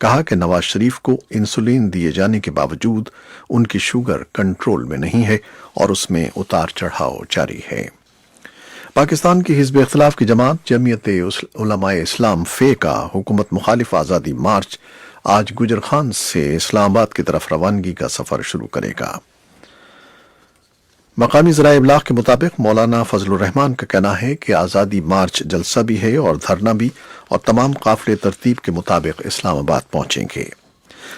کہا کہ نواز شریف کو انسولین دیے جانے کے باوجود ان کی شوگر کنٹرول میں نہیں ہے اور اس میں اتار چڑھاؤ جاری ہے۔ پاکستان کی حزب اختلاف کی جماعت جمعیت علماء اسلام فے کا حکومت مخالف آزادی مارچ آج گجرخان سے اسلام آباد کی طرف روانگی کا سفر شروع کرے گا۔ مقامی ذرائع ابلاغ کے مطابق مولانا فضل الرحمان کا کہنا ہے کہ آزادی مارچ جلسہ بھی ہے اور دھرنا بھی، اور تمام قافلے ترتیب کے مطابق اسلام آباد پہنچیں گے۔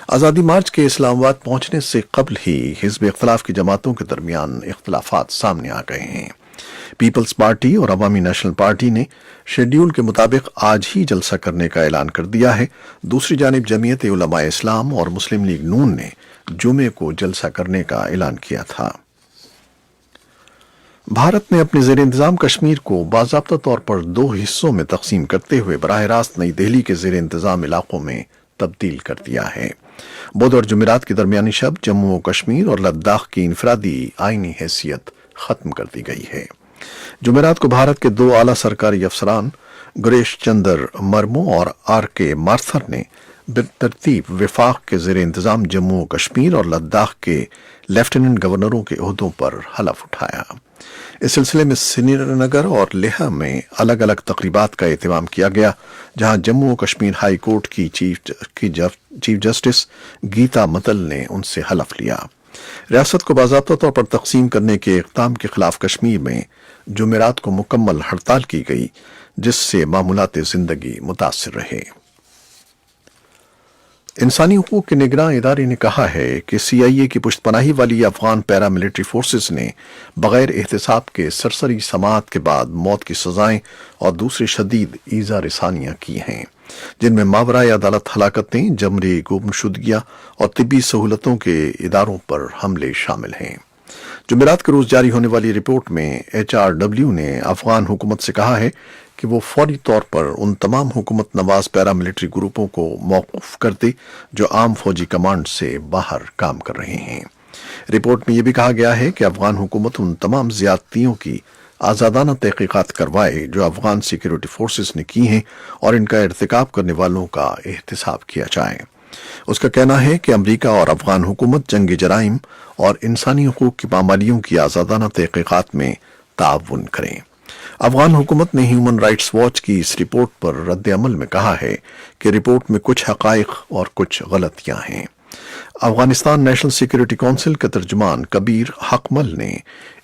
آزادی مارچ کے اسلام آباد پہنچنے سے قبل ہی حزب اختلاف کی جماعتوں کے درمیان اختلافات سامنے آ گئے ہیں۔ پیپلز پارٹی اور عوامی نیشنل پارٹی نے شیڈیول کے مطابق آج ہی جلسہ کرنے کا اعلان کر دیا ہے۔ دوسری جانب جمعیت علماء اسلام اور مسلم لیگ نون نے جمعے کو جلسہ کرنے کا اعلان کیا تھا۔ بھارت نے اپنے زیر انتظام کشمیر کو باضابطہ طور پر 2 حصوں میں تقسیم کرتے ہوئے براہ راست نئی دہلی کے زیر انتظام علاقوں میں تبدیل کر دیا ہے۔ بدھ اور جمعرات کی درمیانی شب جموں و کشمیر اور لداخ کی انفرادی آئینی حیثیت ختم کر دی گئی ہے۔ جمعرات کو بھارت کے 2 اعلیٰ سرکاری افسران گریش چندر مرمو اور آر کے مارتھر نے بالترتیب وفاق کے زیر انتظام جموں و کشمیر اور لداخ کے لیفٹیننٹ گورنروں کے عہدوں پر حلف اٹھایا۔ اس سلسلے میں سری نگر اور لیہ میں الگ الگ تقریبات کا اہتمام کیا گیا، جہاں جموں و کشمیر ہائی کورٹ کی چیف جسٹس گیتا متل نے ان سے حلف لیا۔ ریاست کو باضابطہ طور پر تقسیم کرنے کے اقدام کے خلاف کشمیر میں جمعرات کو مکمل ہڑتال کی گئی، جس سے معمولات زندگی متاثر رہے۔ انسانی حقوق کے نگراں ادارے نے کہا ہے کہ سی آئی اے کی پشت پناہی والی افغان پیراملٹری فورسز نے بغیر احتساب کے سرسری سماعت کے بعد موت کی سزائیں اور دوسری شدید ایذا رسانیاں کی ہیں، جن میں ماورائے عدالت ہلاکتیں، جبری گمشدگیاں اور طبی سہولتوں کے اداروں پر حملے شامل ہیں۔ جمعرات کے روز جاری ہونے والی رپورٹ میں HRW نے افغان حکومت سے کہا ہے کہ وہ فوری طور پر ان تمام حکومت نواز پیراملٹری گروپوں کو موقوف کر دے جو عام فوجی کمانڈ سے باہر کام کر رہے ہیں۔ رپورٹ میں یہ بھی کہا گیا ہے کہ افغان حکومت ان تمام زیادتیوں کی آزادانہ تحقیقات کروائے جو افغان سیکیورٹی فورسز نے کی ہیں اور ان کا ارتکاب کرنے والوں کا احتساب کیا جائے۔ اس کا کہنا ہے کہ امریکہ اور افغان حکومت جنگی جرائم اور انسانی حقوق کی پامالیوں کی آزادانہ تحقیقات میں تعاون کریں۔ افغان حکومت نے ہیومن رائٹس واچ کی اس رپورٹ پر رد عمل میں کہا ہے کہ رپورٹ میں کچھ حقائق اور کچھ غلطیاں ہیں۔ افغانستان نیشنل سیکیورٹی کونسل کے ترجمان کبیر حقمل نے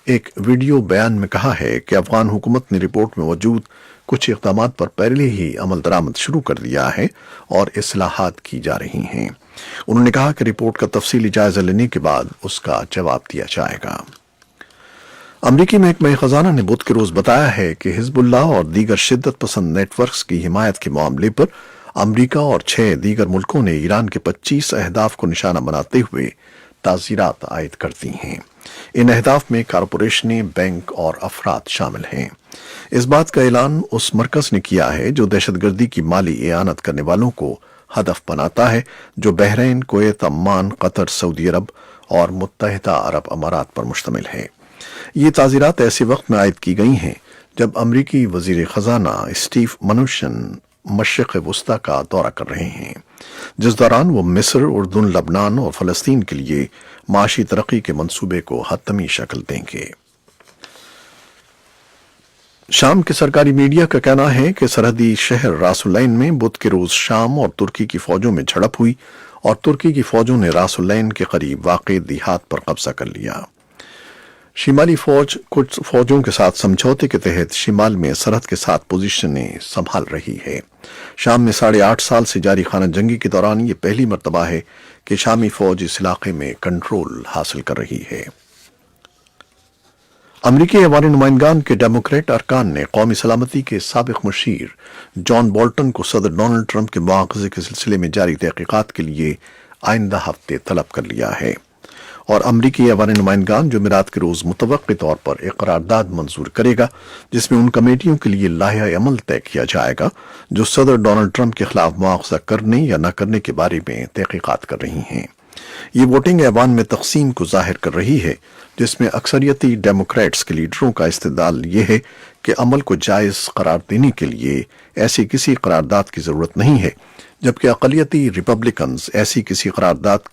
ایک ویڈیو بیان میں کہا ہے کہ افغان حکومت نے رپورٹ میں موجود کچھ اقدامات پر پہلے ہی عمل درآمد شروع کر دیا ہے اور اصلاحات کی جا رہی ہیں۔ انہوں نے کہا کہ رپورٹ کا تفصیلی جائزہ لینے کے بعد اس کا جواب دیا جائے گا۔ امریکی محکمہ خزانہ نے بدھ کے روز بتایا ہے کہ حزب اللہ اور دیگر شدت پسند نیٹ ورکس کی حمایت کے معاملے پر امریکہ اور 6 دیگر ملکوں نے ایران کے 25 اہداف کو نشانہ بناتے ہوئے تعزیرات عائد کر دی ہیں۔ ان اہداف میں کارپوریشنیں، بینک اور افراد شامل ہیں۔ اس بات کا اعلان اس مرکز نے کیا ہے جو دہشت گردی کی مالی اعانت کرنے والوں کو ہدف بناتا ہے، جو بحرین، کویت، عمان، قطر، سعودی عرب اور متحدہ عرب امارات پر مشتمل ہے۔ یہ تعزیرات ایسے وقت میں عائد کی گئی ہیں جب امریکی وزیر خزانہ اسٹیو منوچن مشرق وسطی کا دورہ کر رہے ہیں، جس دوران وہ مصر، اردن، لبنان اور فلسطین کے لیے معاشی ترقی کے منصوبے کو حتمی شکل دیں گے۔ شام کے سرکاری میڈیا کا کہنا ہے کہ سرحدی شہر راس العین میں بدھ کے روز شام اور ترکی کی فوجوں میں جھڑپ ہوئی اور ترکی کی فوجوں نے راس العین کے قریب واقع دیہات پر قبضہ کر لیا۔ شمالی فوج کچھ فوجوں کے ساتھ سمجھوتے کے تحت شمال میں سرحد کے ساتھ پوزیشنیں سنبھال رہی ہے۔ شام میں 8.5 سال سے جاری خانہ جنگی کے دوران یہ پہلی مرتبہ ہے کہ شامی فوج اس علاقے میں کنٹرول حاصل کر رہی ہے۔ امریکی ایوان نمائندگان کے ڈیموکریٹ ارکان نے قومی سلامتی کے سابق مشیر جان بولٹن کو صدر ڈونلڈ ٹرمپ کے مواخذے کے سلسلے میں جاری تحقیقات کے لیے آئندہ ہفتے طلب کر لیا ہے، اور امریکی ایوان نمائندگان جمعرات کے روز متوقع طور پر ایک قرارداد منظور کرے گا جس میں ان کمیٹیوں کے لیے لائحہ عمل طے کیا جائے گا جو صدر ڈونلڈ ٹرمپ کے خلاف مواخذہ کرنے یا نہ کرنے کے بارے میں تحقیقات کر رہی ہیں۔ یہ ووٹنگ ایوان میں تقسیم کو ظاہر کر رہی ہے، جس میں اکثریتی ڈیموکریٹس کے لیڈروں کا استدلال یہ ہے کہ عمل کو جائز قرار دینے کے لیے ایسی کسی قرارداد کی ضرورت نہیں ہے، جبکہ اقلیتی ریپبلکنز ایسی کسی قرارداد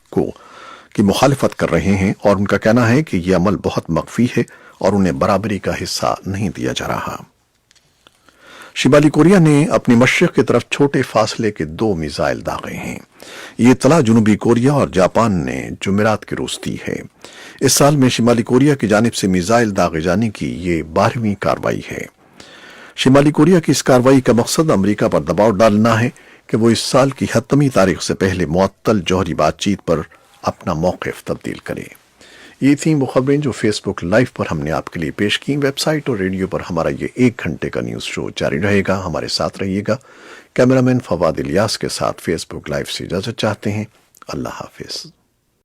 کی مخالفت کر رہے ہیں، اور ان کا کہنا ہے کہ یہ عمل بہت مخفی ہے اور انہیں برابری کا حصہ نہیں دیا جا رہا۔ شمالی کوریا نے اپنی مشرق کی طرف چھوٹے فاصلے کے 2 میزائل داغے ہیں۔ یہ اطلاع جنوبی کوریا اور جاپان نے جمعرات کے روز دی ہے۔ اس سال میں شمالی کوریا کی جانب سے میزائل داغے جانے کی یہ 12ویں کارروائی ہے۔ شمالی کوریا کی اس کارروائی کا مقصد امریکہ پر دباؤ ڈالنا ہے کہ وہ اس سال کی 7ویں تاریخ سے پہلے معطل جوہری بات چیت پر اپنا موقف تبدیل کرے۔ یہ تھیں وہ خبریں جو فیس بک لائیو پر ہم نے آپ کے لیے پیش کی۔ ویب سائٹ اور ریڈیو پر ہمارا یہ 1 گھنٹے کا نیوز شو جاری رہے گا، ہمارے ساتھ رہیے گا۔ کیمرامین فواد الیاس کے ساتھ فیس بک لائیو سے اجازت چاہتے ہیں۔ اللہ حافظ۔